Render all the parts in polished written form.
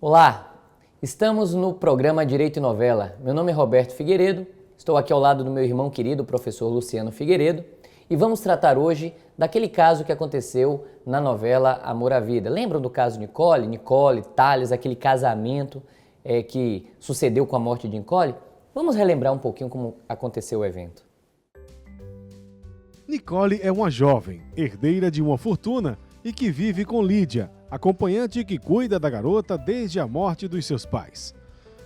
Olá, estamos no programa Direito e Novela. Meu nome é Roberto Figueiredo, estou aqui ao lado do meu irmão querido, professor Luciano Figueiredo, e vamos tratar hoje daquele caso que aconteceu na novela Amor à Vida. Lembram do caso Nicole, Thales, aquele casamento que sucedeu com a morte de Nicole? Vamos relembrar um pouquinho como aconteceu o evento. Nicole é uma jovem, herdeira de uma fortuna e que vive com Lídia, acompanhante que cuida da garota desde a morte dos seus pais.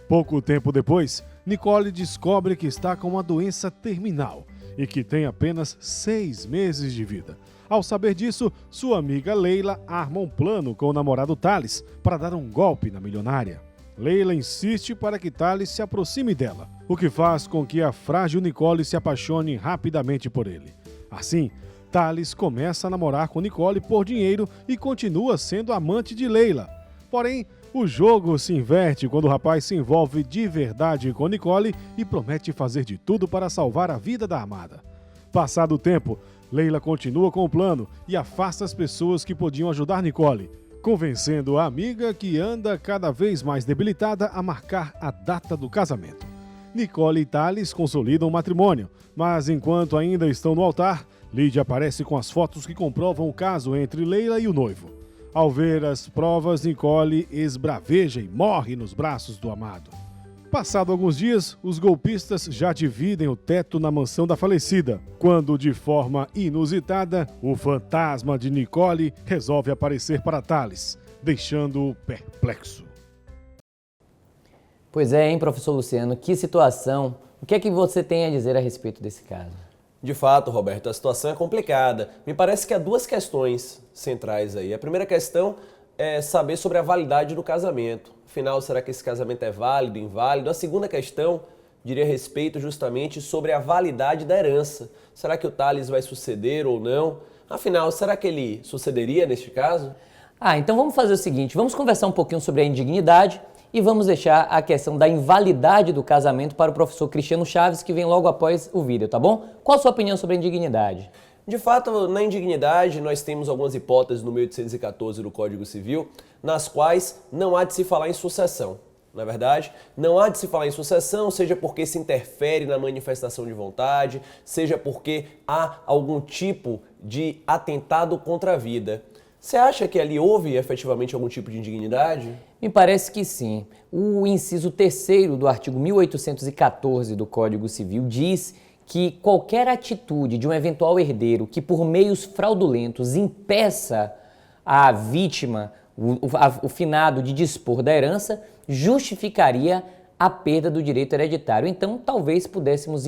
Pouco tempo depois, Nicole descobre que está com uma doença terminal e que tem apenas 6 meses de vida. Ao saber disso, sua amiga Leila arma um plano com o namorado Thales para dar um golpe na milionária. Leila insiste para que Thales se aproxime dela, o que faz com que a frágil Nicole se apaixone rapidamente por ele. Assim, Thales começa a namorar com Nicole por dinheiro e continua sendo amante de Leila. Porém, o jogo se inverte quando o rapaz se envolve de verdade com Nicole e promete fazer de tudo para salvar a vida da amada. Passado o tempo, Leila continua com o plano e afasta as pessoas que podiam ajudar Nicole, convencendo a amiga que anda cada vez mais debilitada a marcar a data do casamento. Nicole e Thales consolidam o matrimônio, mas enquanto ainda estão no altar, Lídia aparece com as fotos que comprovam o caso entre Leila e o noivo. Ao ver as provas, Nicole esbraveja e morre nos braços do amado. Passado alguns dias, os golpistas já dividem o teto na mansão da falecida, quando, de forma inusitada, o fantasma de Nicole resolve aparecer para Thales, deixando-o perplexo. Pois é, hein, professor Luciano, que situação. O que é que você tem a dizer a respeito desse caso? De fato, Roberto, a situação é complicada. Me parece que há duas questões centrais aí. A primeira questão é saber sobre a validade do casamento. Afinal, será que esse casamento é válido, inválido? A segunda questão diria respeito justamente sobre a validade da herança. Será que o Thales vai suceder ou não? Afinal, será que ele sucederia neste caso? Então vamos fazer o seguinte, vamos conversar um pouquinho sobre a indignidade e vamos deixar a questão da invalidade do casamento para o professor Cristiano Chaves, que vem logo após o vídeo, tá bom? Qual a sua opinião sobre a indignidade? De fato, na indignidade, nós temos algumas hipóteses no 1814 do Código Civil, nas quais não há de se falar em sucessão. Na verdade, não há de se falar em sucessão, seja porque se interfere na manifestação de vontade, seja porque há algum tipo de atentado contra a vida. Você acha que ali houve efetivamente algum tipo de indignidade? Me parece que sim. O inciso 3º do artigo 1814 do Código Civil diz que qualquer atitude de um eventual herdeiro que por meios fraudulentos impeça a vítima, o finado, de dispor da herança, justificaria a perda do direito hereditário. Então, talvez pudéssemos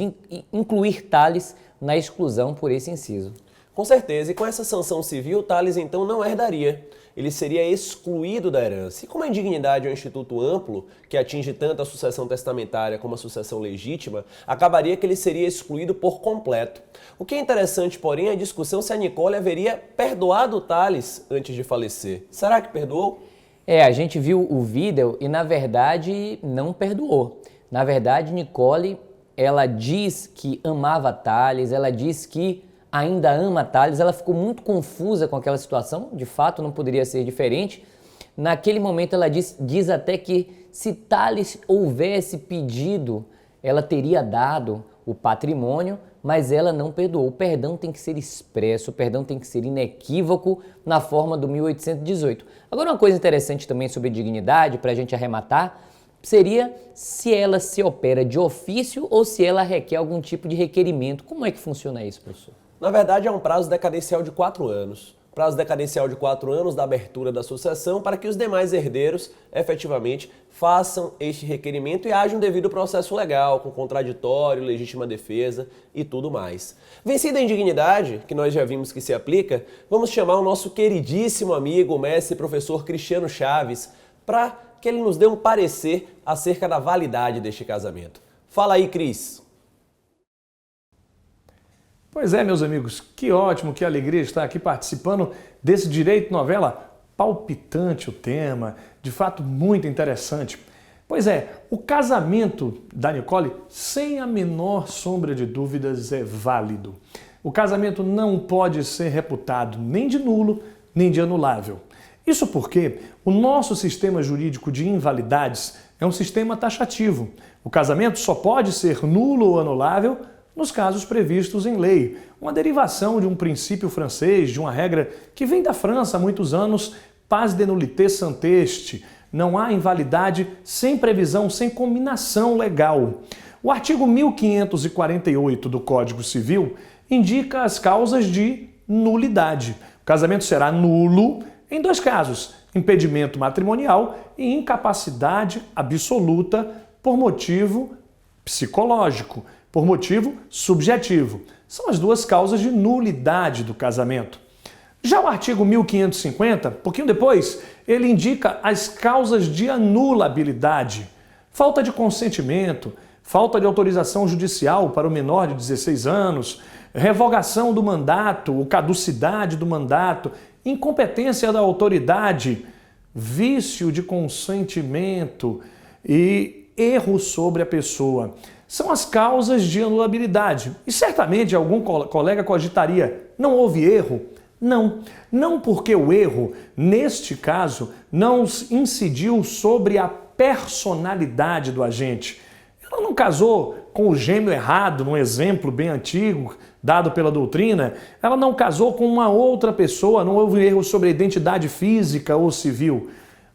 incluir Thales na exclusão por esse inciso. Com certeza, e com essa sanção civil, Thales então não herdaria. Ele seria excluído da herança. E como a indignidade é um instituto amplo, que atinge tanto a sucessão testamentária como a sucessão legítima, acabaria que ele seria excluído por completo. O que é interessante, porém, é a discussão se a Nicole haveria perdoado Thales antes de falecer. Será que perdoou? A gente viu o vídeo e, na verdade, não perdoou. Na verdade, Nicole, ela diz que amava Thales, ela diz que ainda ama Thales, ela ficou muito confusa com aquela situação, de fato não poderia ser diferente. Naquele momento ela diz até que se Thales houvesse pedido, ela teria dado o patrimônio, mas ela não perdoou. O perdão tem que ser expresso, o perdão tem que ser inequívoco na forma do 1818. Agora, uma coisa interessante também sobre dignidade, para a gente arrematar, seria se ela se opera de ofício ou se ela requer algum tipo de requerimento. Como é que funciona isso, professor? Na verdade, é um prazo decadencial de 4 anos. Prazo decadencial de 4 anos da abertura da sucessão para que os demais herdeiros, efetivamente, façam este requerimento e haja um devido processo legal, com contraditório, legítima defesa e tudo mais. Vencida a indignidade, que nós já vimos que se aplica, vamos chamar o nosso queridíssimo amigo, o mestre e professor Cristiano Chaves, para que ele nos dê um parecer acerca da validade deste casamento. Fala aí, Cris. Pois é, meus amigos, que ótimo, que alegria estar aqui participando desse Direito Novela. Palpitante o tema, de fato muito interessante. Pois é, o casamento da Nicole, sem a menor sombra de dúvidas, é válido. O casamento não pode ser reputado nem de nulo, nem de anulável. Isso porque o nosso sistema jurídico de invalidades é um sistema taxativo. O casamento só pode ser nulo ou anulável nos casos previstos em lei, uma derivação de um princípio francês, de uma regra que vem da França há muitos anos, pas de nullité sans teste. Não há invalidade sem previsão, sem combinação legal. O artigo 1548 do Código Civil indica as causas de nulidade. O casamento será nulo em 2 casos: impedimento matrimonial e incapacidade absoluta por motivo psicológico, por motivo subjetivo. São as 2 causas de nulidade do casamento. Já o artigo 1550, pouquinho depois, ele indica as causas de anulabilidade: falta de consentimento, falta de autorização judicial para o menor de 16 anos, revogação do mandato ou caducidade do mandato, incompetência da autoridade, vício de consentimento e erro sobre a pessoa. São as causas de anulabilidade. E certamente algum colega cogitaria: não houve erro? Não porque o erro, neste caso, não incidiu sobre a personalidade do agente. Ela não casou com o gêmeo errado, num exemplo bem antigo, dado pela doutrina. Ela não casou com uma outra pessoa, não houve erro sobre a identidade física ou civil.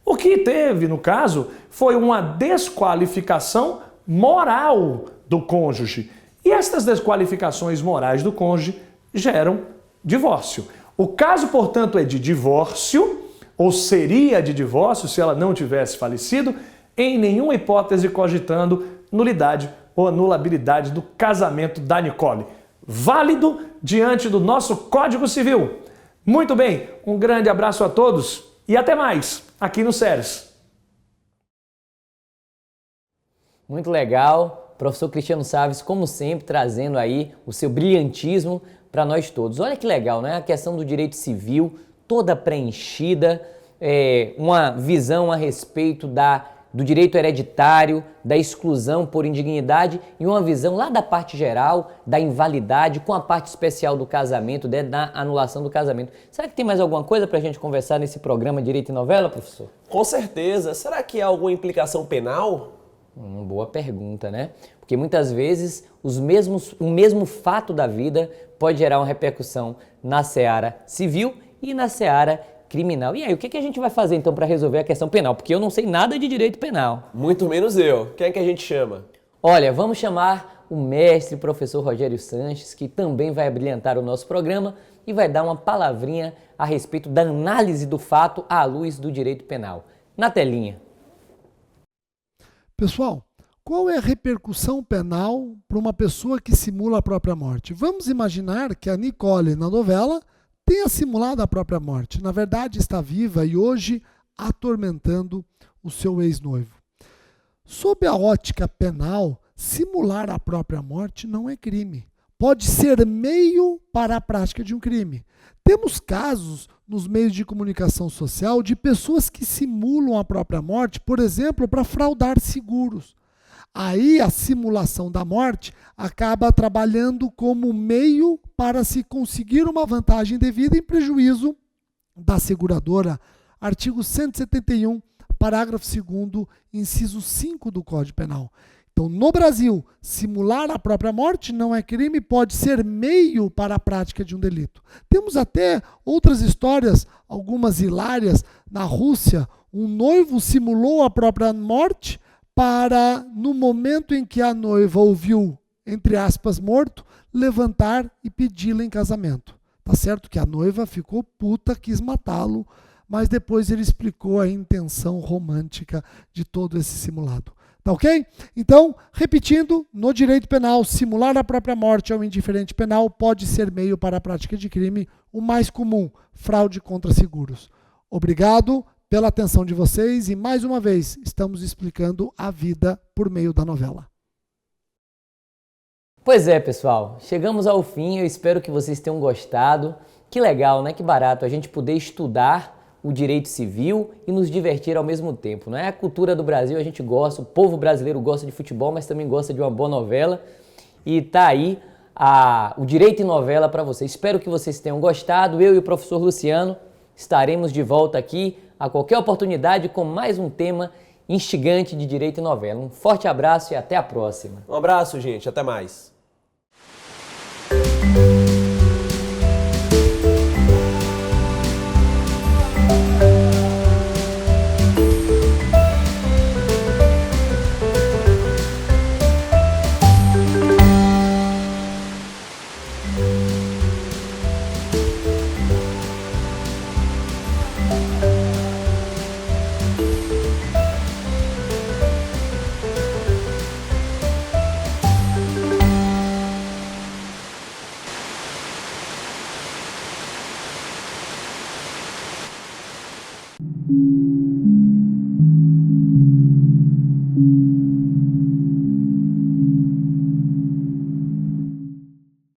O que teve, no caso, foi uma desqualificação moral do cônjuge. E estas desqualificações morais do cônjuge geram divórcio. O caso, portanto, é de divórcio, ou seria de divórcio se ela não tivesse falecido, em nenhuma hipótese cogitando nulidade ou anulabilidade do casamento da Nicole. Válido diante do nosso Código Civil. Muito bem, um grande abraço a todos e até mais aqui no SERES. Muito legal, professor Cristiano Saves, como sempre, trazendo aí o seu brilhantismo para nós todos. Olha que legal, né? A questão do direito civil, toda preenchida, uma visão a respeito do direito hereditário, da exclusão por indignidade e uma visão lá da parte geral, da invalidade, com a parte especial do casamento, da anulação do casamento. Será que tem mais alguma coisa para a gente conversar nesse programa Direito e Novela, professor? Com certeza. Será que há alguma implicação penal? Boa pergunta, né? Porque muitas vezes o mesmo fato da vida pode gerar uma repercussão na seara civil e na seara criminal. E aí, o que a gente vai fazer então para resolver a questão penal? Porque eu não sei nada de direito penal. Muito menos eu. Quem é que a gente chama? Olha, vamos chamar o mestre professor Rogério Sanches, que também vai abrilhantar o nosso programa e vai dar uma palavrinha a respeito da análise do fato à luz do direito penal. Na telinha. Pessoal, qual é a repercussão penal para uma pessoa que simula a própria morte? Vamos imaginar que a Nicole, na novela, tenha simulado a própria morte. Na verdade, está viva e hoje atormentando o seu ex-noivo. Sob a ótica penal, simular a própria morte não é crime. Pode ser meio para a prática de um crime. Temos casos nos meios de comunicação social de pessoas que simulam a própria morte, por exemplo, para fraudar seguros. Aí a simulação da morte acaba trabalhando como meio para se conseguir uma vantagem devida em prejuízo da seguradora. Artigo 171, parágrafo 2º, inciso 5 do Código Penal. Então, no Brasil, simular a própria morte não é crime, pode ser meio para a prática de um delito. Temos até outras histórias, algumas hilárias. Na Rússia, um noivo simulou a própria morte para, no momento em que a noiva o viu, entre aspas, morto, levantar e pedi-la em casamento. Tá certo que a noiva ficou puta, quis matá-lo, mas depois ele explicou a intenção romântica de todo esse simulado. Tá ok? Então, repetindo, no direito penal, simular a própria morte ao indiferente penal pode ser meio para a prática de crime, o mais comum, fraude contra seguros. Obrigado pela atenção de vocês e, mais uma vez, estamos explicando a vida por meio da novela. Pois é, pessoal, chegamos ao fim, eu espero que vocês tenham gostado. Que legal, né? Que barato a gente poder estudar o direito civil e nos divertir ao mesmo tempo, não é? A cultura do Brasil a gente gosta, o povo brasileiro gosta de futebol, mas também gosta de uma boa novela. E tá aí o Direito em Novela para vocês. Espero que vocês tenham gostado. Eu e o professor Luciano estaremos de volta aqui a qualquer oportunidade com mais um tema instigante de direito e novela. Um forte abraço e até a próxima. Um abraço, gente. Até mais.